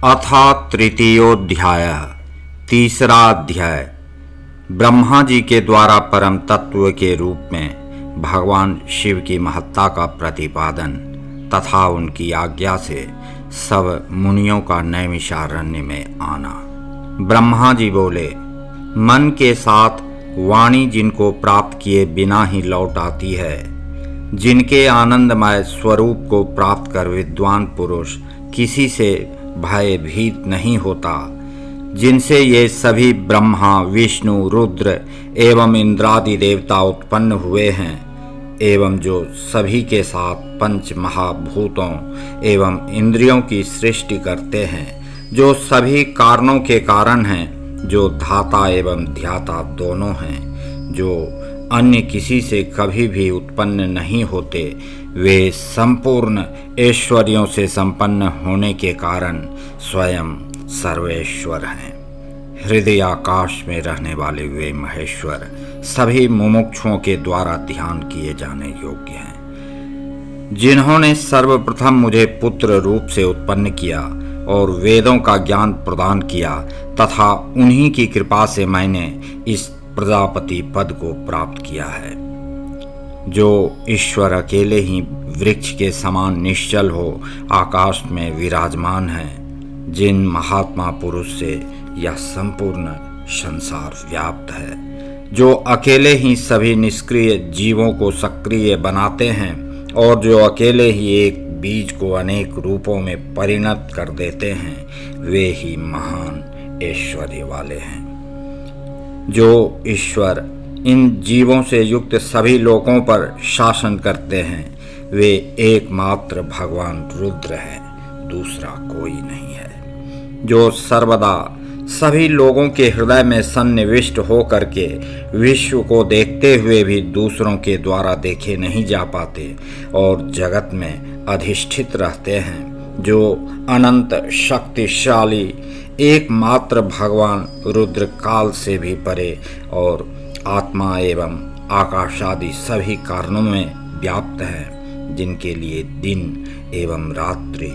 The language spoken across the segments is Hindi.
अथ तृतीयोऽध्याय। तीसरा अध्याय। ब्रह्मा जी के द्वारा परम तत्व के रूप में भगवान शिव की महत्ता का प्रतिपादन तथा उनकी आज्ञा से सब मुनियों का नैमिषारण्य में आना। ब्रह्मा जी बोले, मन के साथ वाणी जिनको प्राप्त किए बिना ही लौट आती है, जिनके आनंदमय स्वरूप को प्राप्त कर विद्वान पुरुष किसी से भयभीत नहीं होता, जिनसे ये सभी ब्रह्मा विष्णु रुद्र एवं इंद्रादि देवता उत्पन्न हुए हैं, एवं जो सभी के साथ पंच महाभूतों एवं इंद्रियों की सृष्टि करते हैं, जो सभी कारणों के कारण हैं, जो धाता एवं ध्याता दोनों हैं, जो अन्य किसी से कभी भी उत्पन्न नहीं होते, वे संपूर्ण ऐश्वर्यों से संपन्न होने के कारण स्वयं सर्वेश्वर हैं। हृदय आकाश में रहने वाले वे महेश्वर सभी मुमुक्षुओं के द्वारा ध्यान किए जाने योग्य हैं, जिन्होंने सर्वप्रथम मुझे पुत्र रूप से उत्पन्न किया और वेदों का ज्ञान प्रदान किया, तथा उन्हीं की कृपा से मैंने इस प्रजापति पद को प्राप्त किया है। जो ईश्वर अकेले ही वृक्ष के समान निश्चल हो आकाश में विराजमान है, जिन महात्मा पुरुष से यह संपूर्ण संसार व्याप्त है, जो अकेले ही सभी निष्क्रिय जीवों को सक्रिय बनाते हैं और जो अकेले ही एक बीज को अनेक रूपों में परिणत कर देते हैं, वे ही महान ऐश्वर्य वाले हैं। जो ईश्वर इन जीवों से युक्त सभी लोकों पर शासन करते हैं, वे एकमात्र भगवान रुद्र हैं, दूसरा कोई नहीं है। जो सर्वदा सभी लोगों के हृदय में सन्निविष्ट हो करके विश्व को देखते हुए भी दूसरों के द्वारा देखे नहीं जा पाते और जगत में अधिष्ठित रहते हैं, जो अनंत शक्तिशाली एकमात्र भगवान रुद्र काल से भी परे और आत्मा एवं आकाश आदि सभी कारणों में व्याप्त है, जिनके लिए दिन एवं रात्रि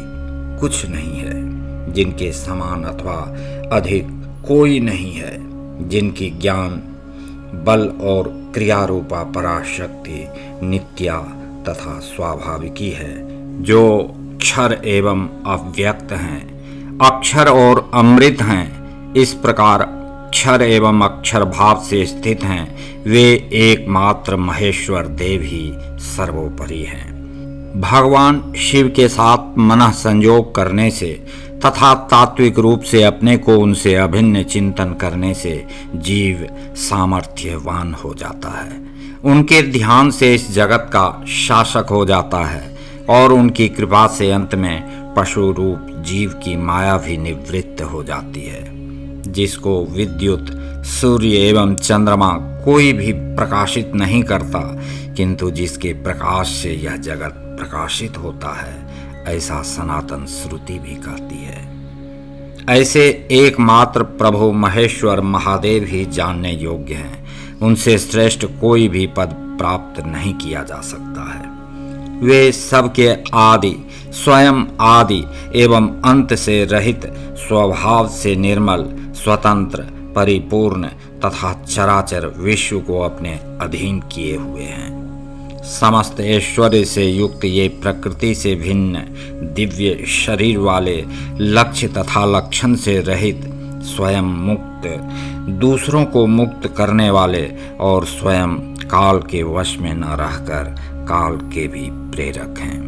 कुछ नहीं है, जिनके समान अथवा अधिक कोई नहीं है, जिनकी ज्ञान बल और क्रिया रूपा पराशक्ति नित्या तथा स्वाभाविकी है, जो क्षर एवं अव्यक्त हैं, अक्षर और अमृत हैं। इस प्रकार क्षर एवं अक्षर भाव से स्थित हैं, वे एकमात्र महेश्वर देव ही सर्वोपरि हैं। भगवान शिव के साथ मनः संयोग करने से तथा तात्विक रूप से अपने को उनसे अभिन्न चिंतन करने से जीव सामर्थ्यवान हो जाता है। उनके ध्यान से इस जगत का शासक हो जाता है और उनकी कृपा से अंत में पशु रूप जीव की माया भी निवृत्त हो जाती है। जिसको विद्युत सूर्य एवं चंद्रमा कोई भी प्रकाशित नहीं करता, किंतु जिसके प्रकाश से यह जगत प्रकाशित होता है, ऐसा सनातन श्रुति भी कहती है। ऐसे एकमात्र प्रभु महेश्वर महादेव ही जानने योग्य हैं। उनसे श्रेष्ठ कोई भी पद प्राप्त नहीं किया जा सकता है। वे सबके आदि स्वयं आदि एवं अंत से रहित, स्वभाव से निर्मल, स्वतंत्र, परिपूर्ण तथा चराचर विश्व को अपने अधीन किए हुए हैं। समस्त ऐश्वर्य से युक्त ये प्रकृति से भिन्न दिव्य शरीर वाले, लक्ष्य तथा लक्षण से रहित, स्वयं मुक्त, दूसरों को मुक्त करने वाले और स्वयं काल के वश में न रहकर काल के भी प्रेरक हैं।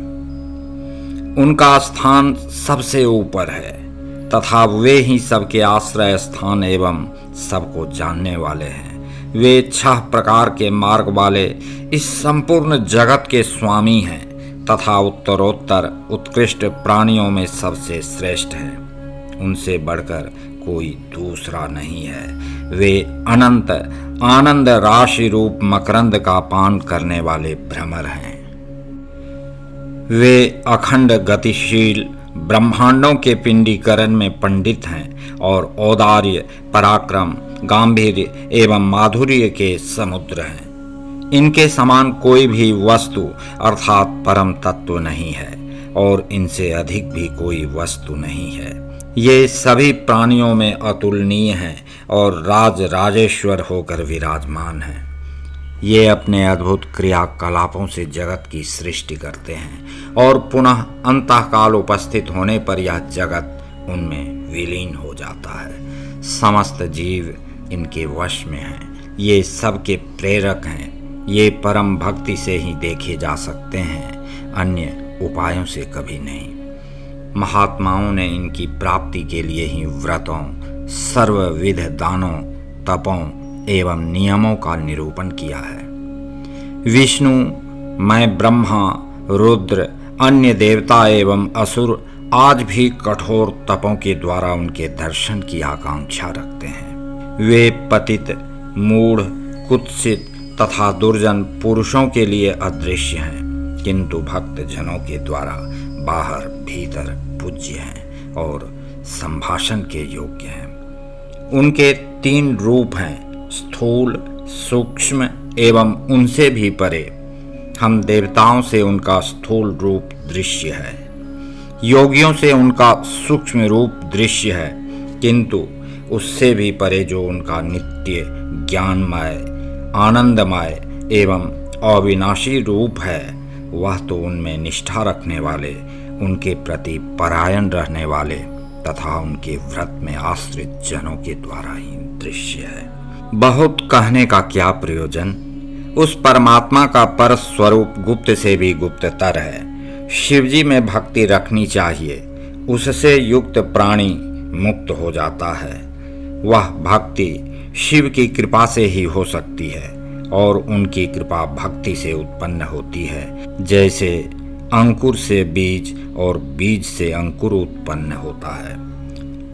उनका स्थान सबसे ऊपर है तथा वे ही सबके आश्रय स्थान एवं सबको जानने वाले हैं। वे 6 प्रकार के मार्ग वाले इस संपूर्ण जगत के स्वामी हैं तथा उत्तरोत्तर उत्कृष्ट प्राणियों में सबसे श्रेष्ठ हैं। उनसे बढ़कर कोई दूसरा नहीं है। वे अनंत आनंद राशि रूप मकरंद का पान करने वाले भ्रमर हैं। वे अखंड गतिशील ब्रह्मांडों के पिंडीकरण में पंडित हैं और औदार्य, पराक्रम, गांधीर्य एवं माधुर्य के समुद्र हैं। इनके समान कोई भी वस्तु अर्थात परम तत्व नहीं है। और इनसे अधिक भी कोई वस्तु नहीं है। ये सभी प्राणियों में अतुलनीय हैं और राज राजेश्वर होकर विराजमान हैं। ये अपने अद्भुत क्रियाकलापों से जगत की सृष्टि करते हैं और पुनः अंतकाल उपस्थित होने पर यह जगत उनमें विलीन हो जाता है। समस्त जीव इनके वश में हैं। ये सबके प्रेरक हैं। ये परम भक्ति से ही देखे जा सकते हैं, अन्य उपायों से कभी नहीं। महात्माओं ने इनकी प्राप्ति के लिए ही व्रतों, सर्वविध दानों, तपों एवं नियमों का निरूपण किया है। विष्णु, मैं, ब्रह्मा, रुद्र, अन्य देवता एवं असुर आज भी कठोर तपों के द्वारा उनके दर्शन की आकांक्षा रखते हैं। वे पतित, मूढ़, कुत्सित तथा दुर्जन पुरुषों के लिए अदृश्य हैं, किंतु भक्त जनों के द्वारा बाहर भीतर पूज्य हैं और संभाषण के योग्य हैं। उनके 3 रूप हैं, स्थूल, सूक्ष्म एवं उनसे भी परे। हम देवताओं से उनका स्थूल रूप दृश्य है, योगियों से उनका सूक्ष्म रूप दृश्य है, किंतु उससे भी परे जो उनका नित्य ज्ञानमय, आनंदमय एवं अविनाशी रूप है, वह तो उनमें निष्ठा रखने वाले, उनके प्रति परायण रहने वाले तथा उनके व्रत में आश्रित जनों के द्वारा ही दृश्य है। बहुत कहने का क्या प्रयोजन। उस परमात्मा का पर स्वरूप गुप्त से भी गुप्ततर है। शिवजी में भक्ति रखनी चाहिए, उससे युक्त प्राणी मुक्त हो जाता है। वह भक्ति शिव की कृपा से ही हो सकती है और उनकी कृपा भक्ति से उत्पन्न होती है। जैसे अंकुर से बीज और बीज से अंकुर उत्पन्न होता है।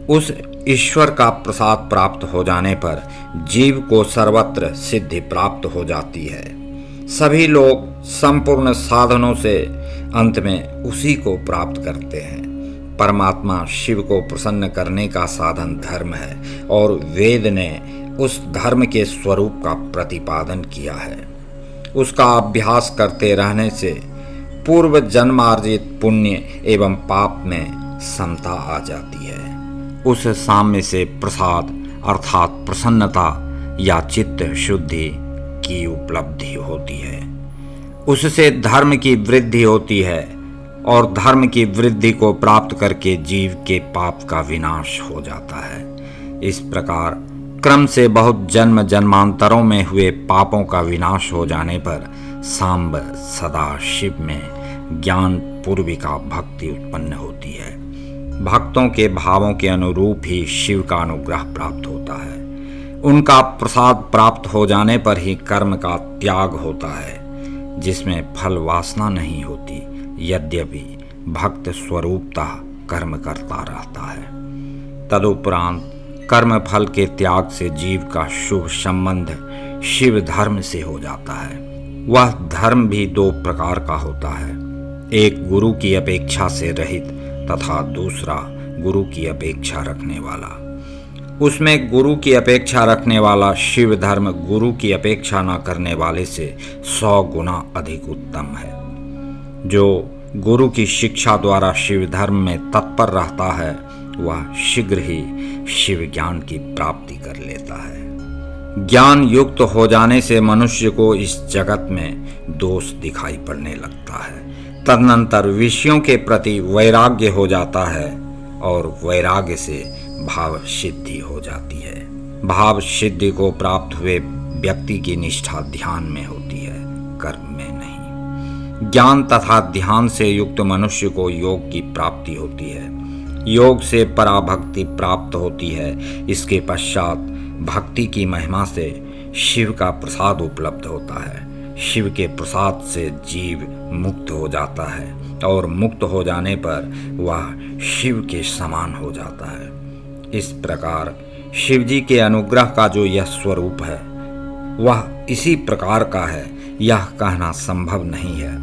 उस ईश्वर का प्रसाद प्राप्त हो जाने पर जीव को सर्वत्र सिद्धि प्राप्त हो जाती है। सभी लोग संपूर्ण साधनों से अंत में उसी को प्राप्त करते हैं। परमात्मा शिव को प्रसन्न करने का साधन धर्म है और वेद ने उस धर्म के स्वरूप का प्रतिपादन किया है। उसका अभ्यास करते रहने से पूर्व जन्मार्जित पुण्य एवं पाप में समता आ जाती है। उस साम्य से प्रसाद अर्थात प्रसन्नता या चित्त शुद्धि की उपलब्धि होती है। उससे धर्म की वृद्धि होती है और धर्म की वृद्धि को प्राप्त करके जीव के पाप का विनाश हो जाता है। इस प्रकार क्रम से बहुत जन्म जन्मांतरों में हुए पापों का विनाश हो जाने पर सांब सदा शिव में ज्ञान पूर्विका भक्ति उत्पन्न होती है। भक्तों के भावों के अनुरूप ही शिव का अनुग्रह प्राप्त होता है। उनका प्रसाद प्राप्त हो जाने पर ही कर्म का त्याग होता है, जिसमें फल वासना नहीं होती। यद्यपि भक्त स्वरूपतः कर्म करता रहता है। तदुपरांत कर्म फल के त्याग से जीव का शुभ संबंध शिव धर्म से हो जाता है। वह धर्म भी 2 प्रकार का होता है, एक गुरु की अपेक्षा से रहित तथा दूसरा गुरु की अपेक्षा रखने वाला। उसमें गुरु की अपेक्षा रखने वाला शिव धर्म गुरु की अपेक्षा न करने वाले से 100 गुना अधिक उत्तम है। जो गुरु की शिक्षा द्वारा शिव धर्म में तत्पर रहता है, वह शीघ्र ही शिव ज्ञान की प्राप्ति कर लेता है। ज्ञान युक्त हो जाने से मनुष्य को इस जगत में दोष दिखाई पड़ने लगता है। तदनंतर विषयों के प्रति वैराग्य हो जाता है और वैराग्य से भाव सिद्धि हो जाती है। भाव सिद्धि को प्राप्त हुए व्यक्ति की निष्ठा ध्यान में होती है, कर्म में नहीं। ज्ञान तथा ध्यान से युक्त मनुष्य को योग की प्राप्ति होती है। योग से पराभक्ति प्राप्त होती है। इसके पश्चात भक्ति की महिमा से शिव का प्रसाद उपलब्ध होता है। शिव के प्रसाद से जीव मुक्त हो जाता है और मुक्त हो जाने पर वह शिव के समान हो जाता है। इस प्रकार शिव जी के अनुग्रह का जो यह स्वरूप है, वह इसी प्रकार का है, यह कहना संभव नहीं है।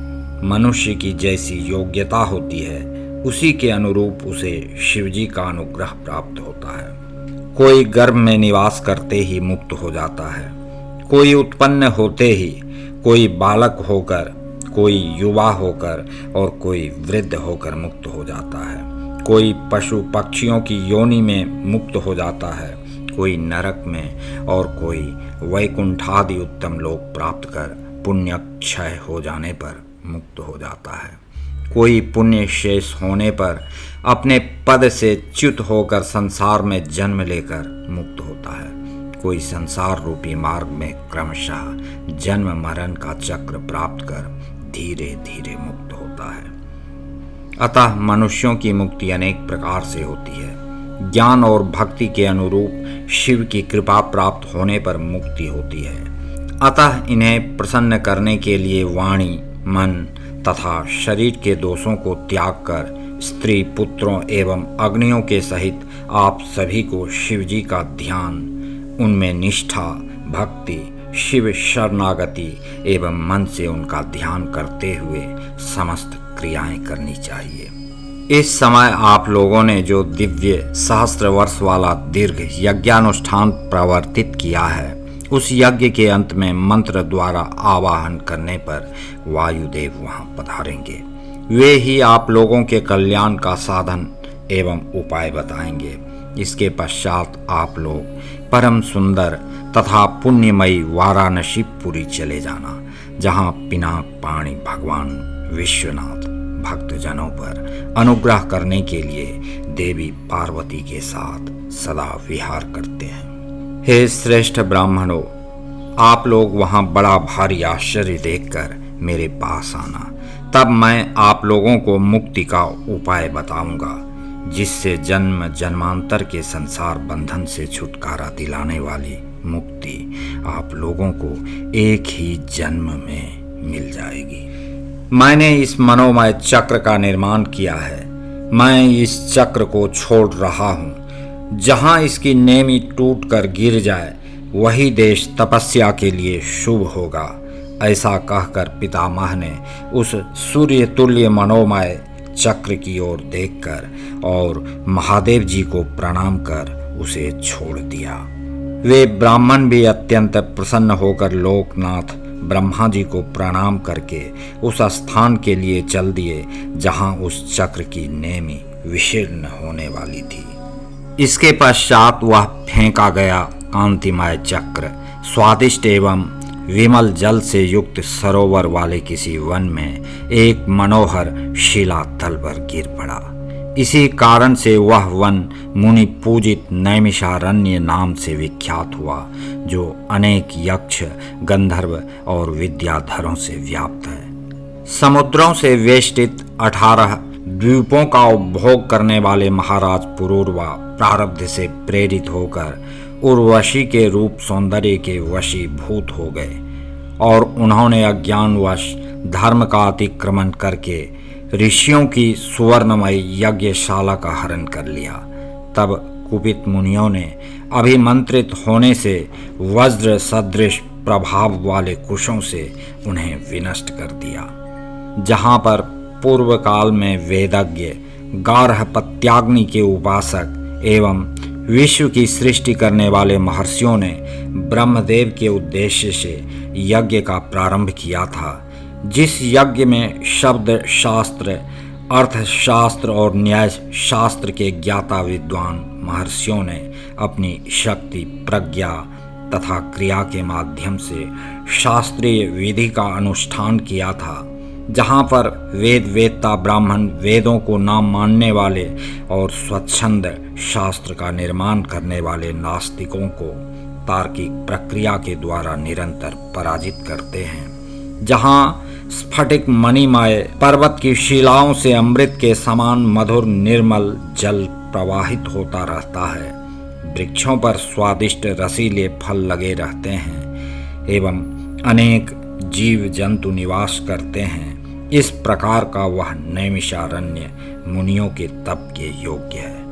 मनुष्य की जैसी योग्यता होती है, उसी के अनुरूप उसे शिवजी का अनुग्रह प्राप्त होता है। कोई गर्भ में निवास करते ही मुक्त हो जाता है, कोई उत्पन्न होते ही, कोई बालक होकर, कोई युवा होकर और कोई वृद्ध होकर मुक्त हो जाता है, कोई पशु पक्षियों की योनि में मुक्त हो जाता है, कोई नरक में और कोई वैकुंठादि उत्तम लोक प्राप्त कर पुण्य क्षय हो जाने पर मुक्त हो जाता है, कोई पुण्य शेष होने पर अपने पद से च्युत होकर संसार में जन्म लेकर मुक्त होता है, कोई संसार रूपी मार्ग में क्रमशः जन्म मरण का चक्र प्राप्त कर धीरे धीरे मुक्त होता है। अतः मनुष्यों की मुक्ति अनेक प्रकार से होती है। ज्ञान और भक्ति के अनुरूप शिव की कृपा प्राप्त होने पर मुक्ति होती है। अतः इन्हें प्रसन्न करने के लिए वाणी, मन तथा शरीर के दोषों को त्याग कर स्त्री पुत्रों एवं अग्नियों के सहित आप सभी को शिवजी का ध्यान, उनमें निष्ठा, भक्ति, शिव शरणागति एवं मन से उनका ध्यान करते हुए समस्त क्रियाएं करनी चाहिए। इस समय आप लोगों ने जो दिव्य सहस्त्र वर्ष वाला दीर्घ यज्ञानुष्ठान प्रवर्तित किया है, उस यज्ञ के अंत में मंत्र द्वारा आवाहन करने पर वायुदेव वहां पधारेंगे। वे ही आप लोगों के कल्याण का साधन एवं उपाय बताएंगे। इसके पश्चात आप लोग परम सुंदर तथा पुण्यमयी वाराणसीपुरी चले जाना, जहां पिनाक पाणी भगवान विश्वनाथ भक्तजनों पर अनुग्रह करने के लिए देवी पार्वती के साथ सदा विहार करते हैं। हे श्रेष्ठ ब्राह्मणों, आप लोग वहां बड़ा भारी आश्चर्य देखकर मेरे पास आना, तब मैं आप लोगों को मुक्ति का उपाय बताऊंगा, जिससे जन्म जन्मांतर के संसार बंधन से छुटकारा दिलाने वाली मुक्ति आप लोगों को एक ही जन्म में मिल जाएगी। मैंने इस मनोमय चक्र का निर्माण किया है। मैं इस चक्र को छोड़ रहा हूँ। जहाँ इसकी नेमी टूट कर गिर जाए, वही देश तपस्या के लिए शुभ होगा। ऐसा कहकर पितामह ने उस सूर्य तुल्य मनोमय चक्र की ओर देखकर और महादेव जी को प्रणाम कर उसे छोड़ दिया। वे ब्राह्मण भी अत्यंत प्रसन्न होकर लोकनाथ ब्रह्मा जी को प्रणाम करके उस स्थान के लिए चल दिए जहां उस चक्र की नेमी विशीर्ण होने वाली थी। इसके पश्चात वह फेंका गया कांतिमय चक्र स्वादिष्ट एवं विमल जल से युक्त सरोवर वाले किसी वन में एक मनोहर शिलातल पर गिर पड़ा। इसी कारण से वह वन मुनि पूजित नैमिषारण्य नाम से विख्यात हुआ, जो अनेक यक्ष, गंधर्व और विद्याधरों से व्याप्त है। समुद्रों से वेष्टित 18 द्वीपों का उपभोग करने वाले महाराज पुरूरवा प्रारब्ध से प्रेरित होकर उर्वशी के रूप सौंदर्य के वशीभूत हो गए और उन्होंने अज्ञानवश धर्म का अतिक्रमण करके ऋषियों की सुवर्णमयी यज्ञशाला का हरण कर लिया। तब कुपित मुनियों ने अभिमंत्रित होने से वज्र सदृश प्रभाव वाले कुशों से उन्हें विनष्ट कर दिया। जहाँ पर पूर्व काल में वेदज्ञ, गार्हपत्याग्नि के उपासक एवं विश्व की सृष्टि करने वाले महर्षियों ने ब्रह्मदेव के उद्देश्य से यज्ञ का प्रारंभ किया था, जिस यज्ञ में शब्द शास्त्र, अर्थशास्त्र और न्याय शास्त्र के ज्ञाता विद्वान महर्षियों ने अपनी शक्ति, प्रज्ञा तथा क्रिया के माध्यम से शास्त्रीय विधि का अनुष्ठान किया था। जहाँ पर वेद वेत्ता ब्राह्मण वेदों को न मानने वाले और स्वच्छंद शास्त्र का निर्माण करने वाले नास्तिकों को तार्किक प्रक्रिया के द्वारा निरंतर पराजित करते हैं। जहाँ स्फटिक मणिमय पर्वत की शिलाओं से अमृत के समान मधुर निर्मल जल प्रवाहित होता रहता है, वृक्षों पर स्वादिष्ट रसीले फल लगे रहते हैं एवं अनेक जीव जंतु निवास करते हैं, इस प्रकार का वह नैमिषारण्य मुनियों के तप के योग्य है।